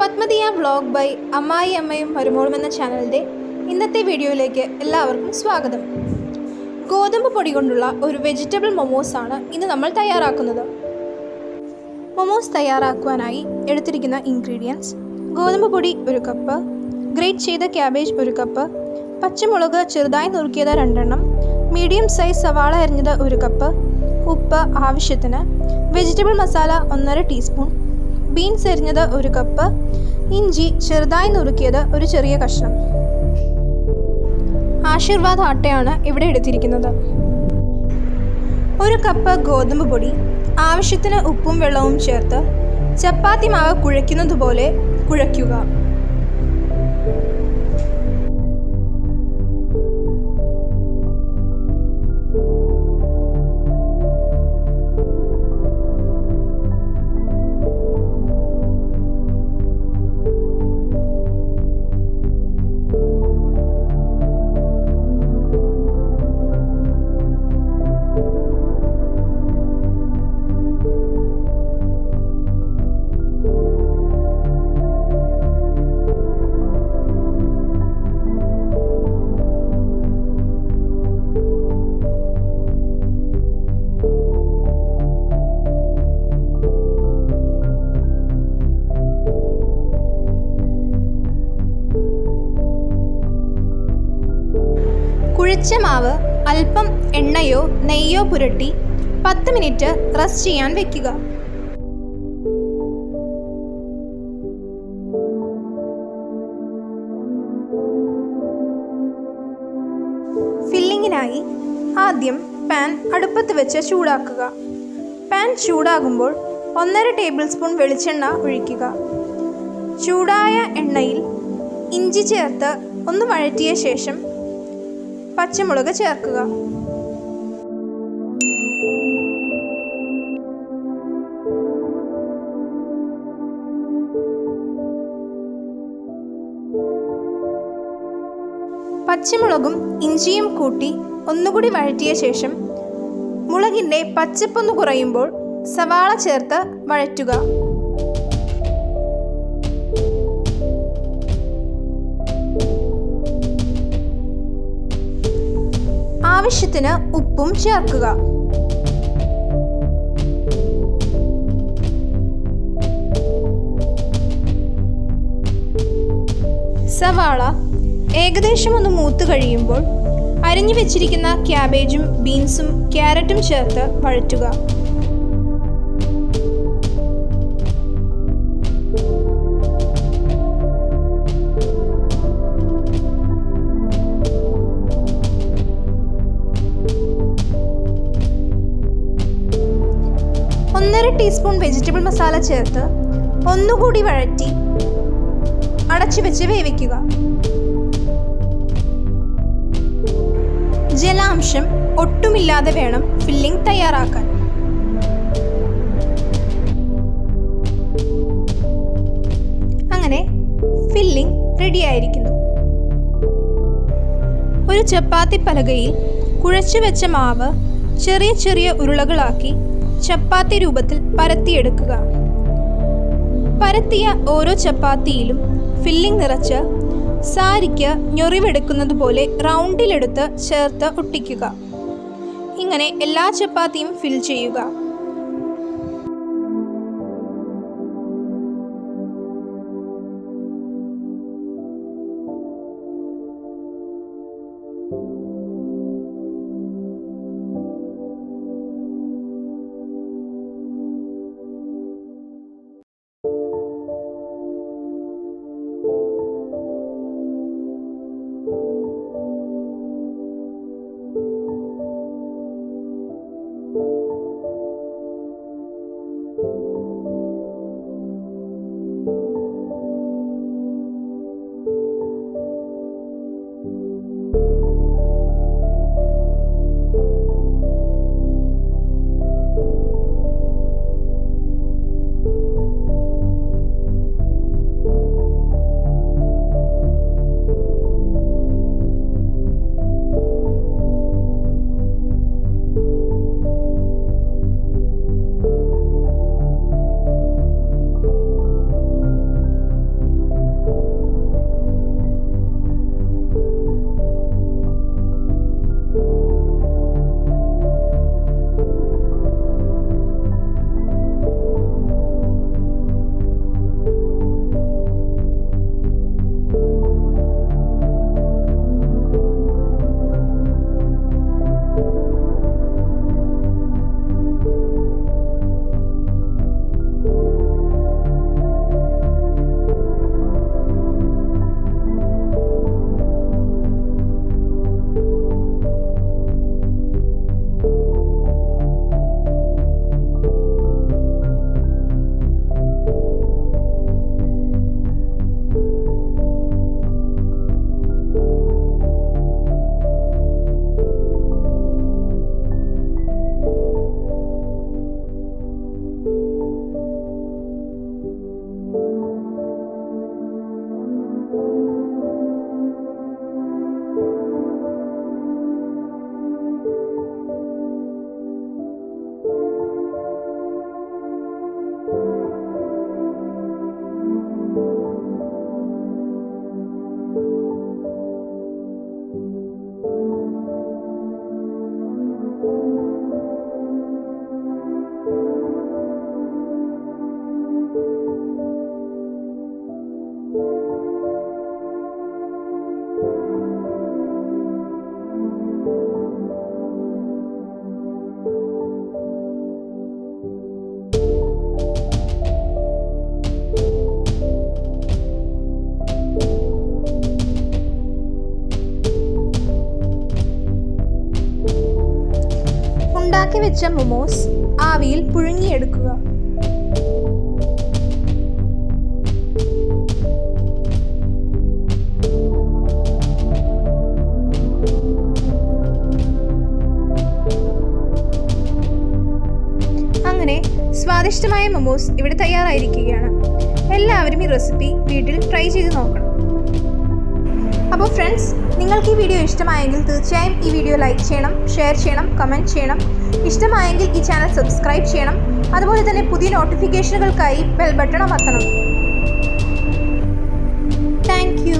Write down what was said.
Padmadiya vlog by അമ്മായിയമ്മയും മരുമോളും എന്ന ചാനലിന്റെ ഇന്നത്തെ വീഡിയോയിലേക്ക് എല്ലാവർക്കും സ്വാഗതം. ഗോതമ്പ് പൊടി കൊണ്ടുള്ള ഒരു വെജിറ്റബിൾ മൊമോസ് ആണ് ഇന്ന് നമ്മൾ തയ്യാറാക്കുന്നത്. മൊമോസ് തയ്യാറാക്കുവാനായി എടുത്തിരിക്കുന്ന ഇൻഗ്രീഡിയൻസ്: ഗോതമ്പ് പൊടി 1 കപ്പ്, ഗ്രേറ്റ് ചെയ്ത ക്യാബേജ് 1 കപ്പ്, പച്ചമുളക് ചെറുതായി നുറുക്കിയത് 2 എണ്ണം, മീഡിയം സൈസ് സവാള അരിഞ്ഞത് 1 കപ്പ്, ഉപ്പ് ആവശ്യത്തിന്, വെജിറ്റബിൾ മസാല 1.5 ടീസ്പൂൺ, ബീൻസ് അരിഞ്ഞത് 1 കപ്പ്, ഇഞ്ചി ചെറുതായി നുറുക്കിയത് ഒരു ചെറിയ കഷ്ണം. ആശീർവാദ് ആട്ടയാണ് ഇവിടെ എടുത്തിരിക്കുന്നത്. 1 കപ്പ് ഗോതമ്പ് പൊടി ആവശ്യത്തിന് ഉപ്പും വെള്ളവും ചേർത്ത് ചപ്പാത്തി മാവ് കുഴയ്ക്കുന്നത് പോലെ കുഴയ്ക്കുക. കുഴച്ച മാവ് അല്പം എണ്ണയോ നെയ്യോ പുരട്ടി 10 മിനിറ്റ് റെസ്റ്റ് ചെയ്യാൻ വെക്കുക. ഫില്ലിങ്ങിനായി ആദ്യം പാൻ അടുപ്പത്ത് വെച്ച് ചൂടാക്കുക. പാൻ ചൂടാകുമ്പോൾ 1.5 ടേബിൾ സ്പൂൺ വെളിച്ചെണ്ണ ഒഴിക്കുക. ചൂടായ എണ്ണയിൽ ഇഞ്ചി ചേർത്ത് ഒന്ന് വഴറ്റിയ ശേഷം പച്ചമുളക് ചേർക്കുക. പച്ചമുളകും ഇഞ്ചിയും കൂട്ടി ഒന്നുകൂടി വഴറ്റിയ ശേഷം മുളകിൻ്റെ പച്ചപ്പൊന്ന് കുറയുമ്പോൾ സവാള ചേർത്ത് വഴറ്റുക. ആവശ്യത്തിന് ഉപ്പും ചേർക്കുക. സവാള ഏകദേശം ഒന്ന് മൂത്ത് കഴിയുമ്പോൾ അരിഞ്ഞു വെച്ചിരിക്കുന്ന ക്യാബേജും ബീൻസും ക്യാരറ്റും ചേർത്ത് വഴറ്റുക. ഒന്നര ടീസ്പൂൺ വെജിറ്റബിൾ മസാല ചേർത്ത് ഒന്നുകൂടി വഴറ്റി അടച്ചു വെച്ച് വേവിക്കുക. ജലാംശം ഒട്ടുമില്ലാതെ വേണം ഫില്ലിംഗ് തയ്യാറാക്കാൻ. അങ്ങനെ ഫില്ലിംഗ് റെഡിയായിരിക്കുന്നു. ഒരു ചപ്പാത്തി പലകയിൽ കുഴച്ചു വെച്ച മാവ് ചെറിയ ചെറിയ ഉരുളകളാക്കി ചപ്പാത്തി രൂപത്തിൽ പരത്തിയെടുക്കുക. പരത്തിയ ഓരോ ചപ്പാത്തിയിലും ഫില്ലിംഗ് നിറച്ച് സാരിക്ക് ഞൊറിവെടുക്കുന്നത് പോലെ റൗണ്ടിലെടുത്ത് ചേർത്ത് ഒട്ടിക്കുക. ഇങ്ങനെ എല്ലാ ചപ്പാത്തിയും ഫിൽ ചെയ്യുക. വെച്ച മൊമോസ് ആവിയിൽ പുഴുങ്ങിയെടുക്കുക. അങ്ങനെ സ്വാദിഷ്ടമായ മൊമോസ് ഇവിടെ തയ്യാറായിരിക്കുകയാണ്. എല്ലാവരും ഈ റെസിപ്പി വീട്ടിൽ ട്രൈ ചെയ്ത് നോക്കണം. അപ്പോൾ ഫ്രണ്ട്സ്, നിങ്ങൾക്ക് ഈ വീഡിയോ ഇഷ്ടമായെങ്കിൽ തീർച്ചയായും ഈ വീഡിയോ ലൈക്ക് ചെയ്യണം, ഷെയർ ചെയ്യണം, കമൻറ്റ് ചെയ്യണം. ഇഷ്ടമായെങ്കിൽ ഈ ചാനൽ സബ്സ്ക്രൈബ് ചെയ്യണം. അതുപോലെ തന്നെ പുതിയ നോട്ടിഫിക്കേഷനുകൾക്കായി ബെൽ ബട്ടൺ അമർത്തണം. Thank U.